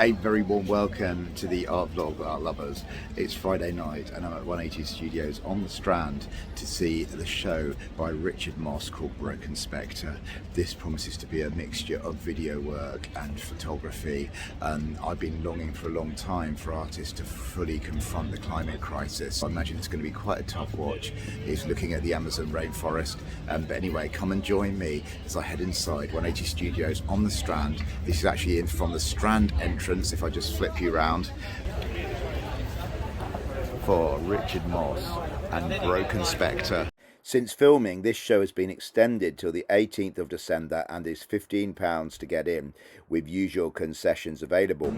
A very warm welcome to the art vlog, art lovers. It's Friday night and I'm at 180 Studios on the Strand to see the show by Richard Mosse called Broken Spectre. This promises to be a mixture of video work and photography. I've been longing for a long time for artists to fully confront the climate crisis. I imagine it's going to be quite a tough watch. It's looking at the Amazon rainforest. But anyway, come and join me as I head inside 180 Studios on the Strand. This is actually in from the Strand entrance. If I just flip you around for Richard Mosse and Broken Spectre. Since filming, this show has been extended till the 18th of December and is £15 to get in, with usual concessions available.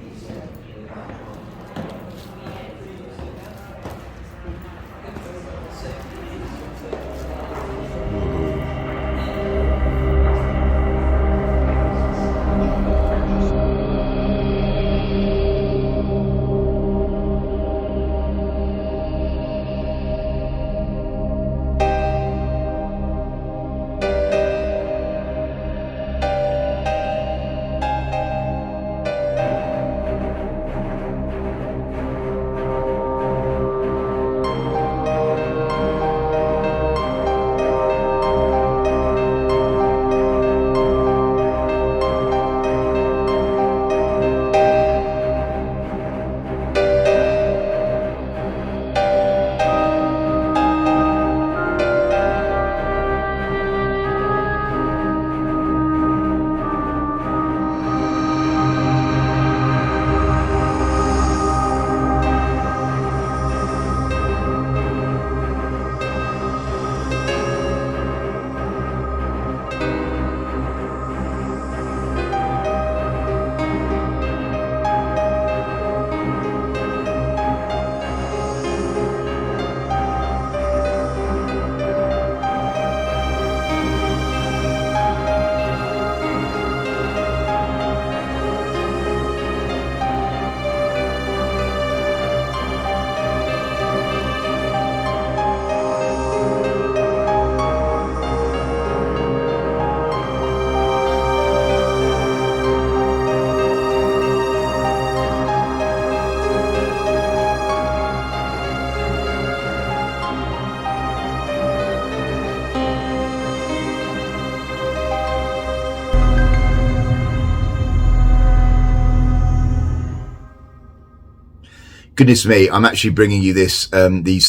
Goodness me, I'm actually bringing you these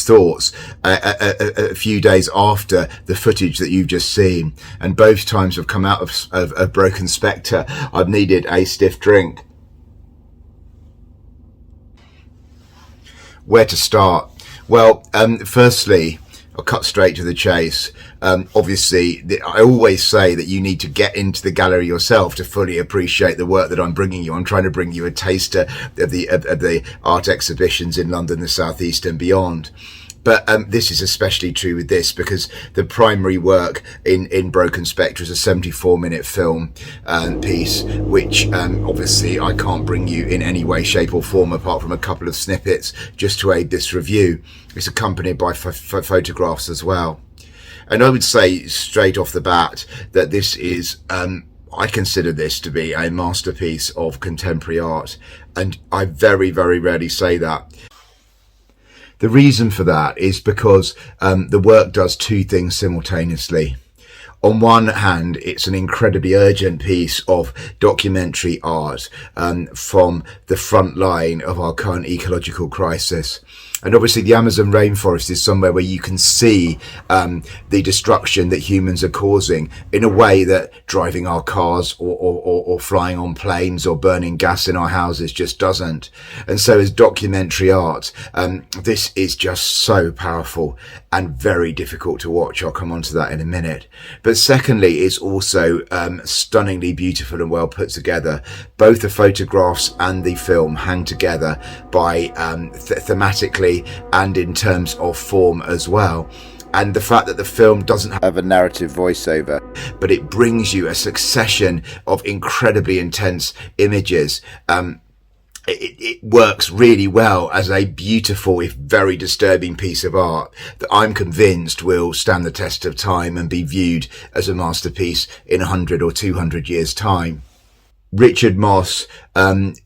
thoughts a few days after the footage that you've just seen. And both times have come out of Broken Spectre. I've needed a stiff drink. Where to start? Well, firstly, I'll cut straight to the chase. Obviously, I always say that you need to get into the gallery yourself to fully appreciate the work that I'm bringing you. I'm trying to bring you a taster of the art exhibitions in London, the South East and beyond. But this is especially true with this because the primary work in Broken Spectre is a 74-minute film piece, which obviously I can't bring you in any way, shape or form apart from a couple of snippets just to aid this review. It's accompanied by photographs as well. And I would say straight off the bat that this is, I consider this to be a masterpiece of contemporary art. And I very, very rarely say that. The reason for that is because the work does two things simultaneously. On one hand, it's an incredibly urgent piece of documentary art from the front line of our current ecological crisis. And obviously the Amazon rainforest is somewhere where you can see the destruction that humans are causing in a way that driving our cars or flying on planes or burning gas in our houses just doesn't. And so as documentary art, this is just so powerful and very difficult to watch. I'll come on to that in a minute. But secondly, it's also stunningly beautiful and well put together. Both the photographs and the film hang together by thematically and in terms of form as well. And the fact that the film doesn't have a narrative voiceover, but it brings you a succession of incredibly intense images. It works really well as a beautiful, if very disturbing piece of art that I'm convinced will stand the test of time and be viewed as a masterpiece in 100 or 200 years' time. Richard Mosse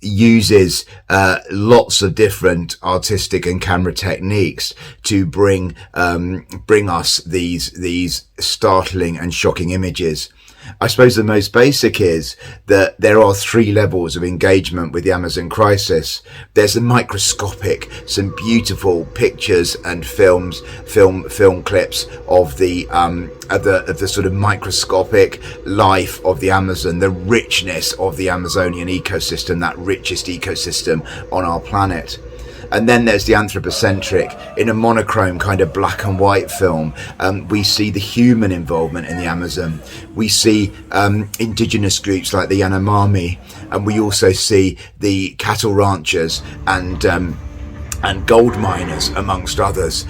uses lots of different artistic and camera techniques to bring us these startling and shocking images. I suppose the most basic is that there are three levels of engagement with the Amazon crisis. There's the microscopic, some beautiful pictures and film clips of the sort of microscopic life of the Amazon, the richness of the Amazonian ecosystem, that richest ecosystem on our planet. And then there's the anthropocentric, in a monochrome kind of black and white film. We see the human involvement in the Amazon. We see indigenous groups like the Yanomami, and we also see the cattle ranchers and gold miners, amongst others,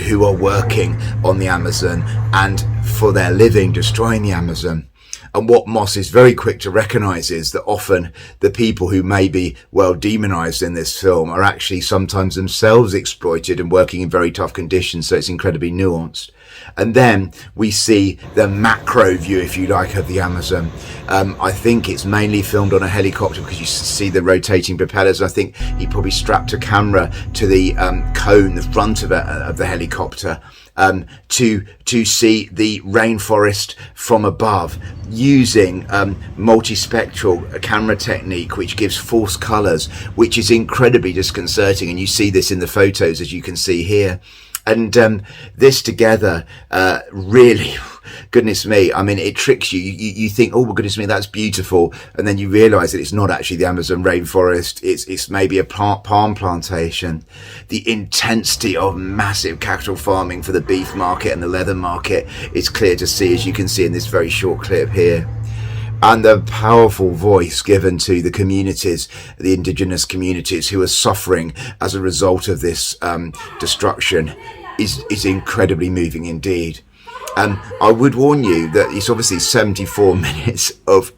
who are working on the Amazon and for their living destroying the Amazon. And what Mosse is very quick to recognise is that often the people who may be well demonised in this film are actually sometimes themselves exploited and working in very tough conditions, so it's incredibly nuanced. And then we see the macro view, if you like, of the Amazon. I think it's mainly filmed on a helicopter because you see the rotating propellers. I think he probably strapped a camera to the cone, the front of the helicopter, to see the rainforest from above, using multispectral camera technique, which gives false colours, which is incredibly disconcerting. And you see this in the photos, as you can see here. And this together really, goodness me, I mean, it tricks you. You think, oh, goodness me, that's beautiful. And then you realise that it's not actually the Amazon rainforest. It's maybe a palm plantation. The intensity of massive cattle farming for the beef market and the leather market is clear to see, as you can see in this very short clip here. And the powerful voice given to the communities, the indigenous communities who are suffering as a result of this destruction is incredibly moving indeed. I would warn you that it's obviously 74 minutes of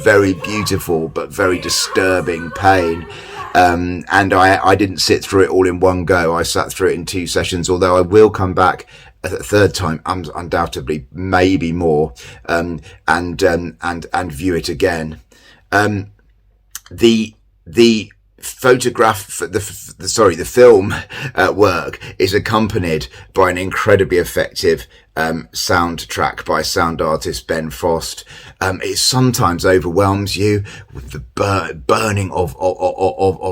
very beautiful but very disturbing pain. And I didn't sit through it all in one go. I sat through it in 2 sessions, although I will come back a third time, undoubtedly, maybe more, and view it again. The photograph, the film work is accompanied by an incredibly effective soundtrack by sound artist Ben Frost. It sometimes overwhelms you with the burning of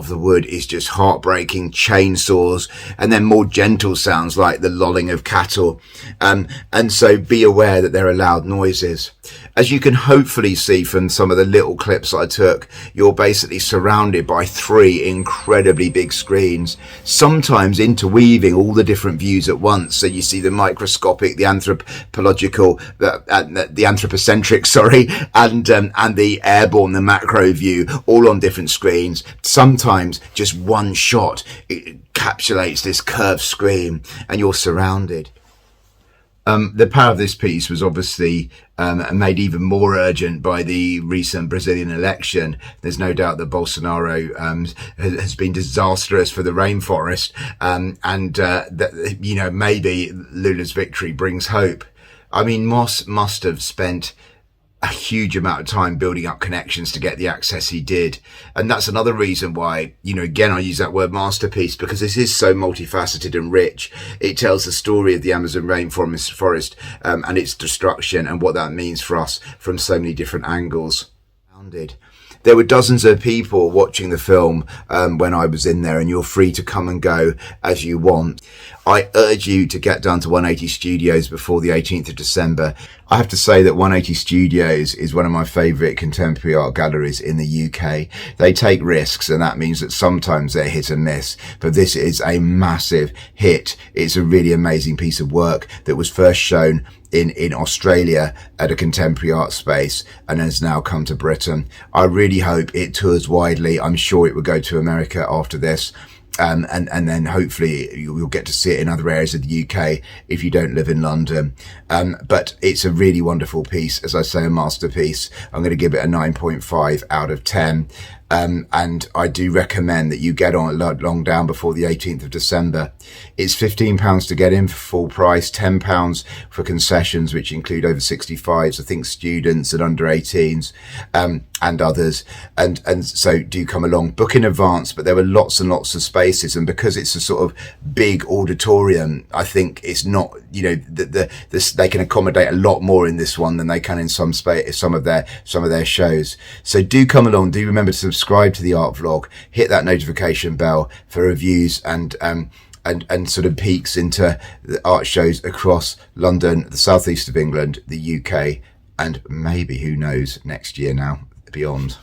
the wood is just heartbreaking, chainsaws, and then more gentle sounds like the lolling of cattle. And so be aware that there are loud noises. As you can hopefully see from some of the little clips I took, you're basically surrounded by 3 incredibly big screens, sometimes interweaving all the different views at once. So you see the microscopic, the anthropological, the anthropocentric, and the airborne, the macro view, all on different screens. Sometimes just one shot encapsulates this curved screen and you're surrounded. The power of this piece was obviously made even more urgent by the recent Brazilian election. There's no doubt that Bolsonaro has been disastrous for the rainforest, and that, you know, maybe Lula's victory brings hope. I mean, Mosse must have spent a huge amount of time building up connections to get the access he did. And that's another reason why, you know, again, I use that word masterpiece, because this is so multifaceted and rich. It tells the story of the Amazon rainforest and its destruction and what that means for us from so many different angles. There were dozens of people watching the film when I was in there, and you're free to come and go as you want. I urge you to get down to 180 Studios before the 18th of December. I have to say that 180 Studios is one of my favourite contemporary art galleries in the UK. They take risks, and that means that sometimes they're hit and miss. But this is a massive hit. It's a really amazing piece of work that was first shown in Australia at a contemporary art space and has now come to Britain. I really hope it tours widely. I'm sure it will go to America after this. And then hopefully you'll get to see it in other areas of the UK if you don't live in London. But it's a really wonderful piece. As I say, a masterpiece. I'm going to give it a 9.5 out of 10. And I do recommend that you get on long down before the 18th of December. It's £15 to get in for full price, £10 for concessions, which include over 65s, I think students and under 18s, and others. And so do come along, book in advance, but there were lots and lots of spaces. And because it's a sort of big auditorium, I think it's not, you know, they can accommodate a lot more in this one than they can in some of their shows. So do come along. Do remember to subscribe to the art vlog, hit that notification bell for reviews and sort of peeks into the art shows across London, the southeast of England, the UK, and maybe, who knows, next year now, beyond.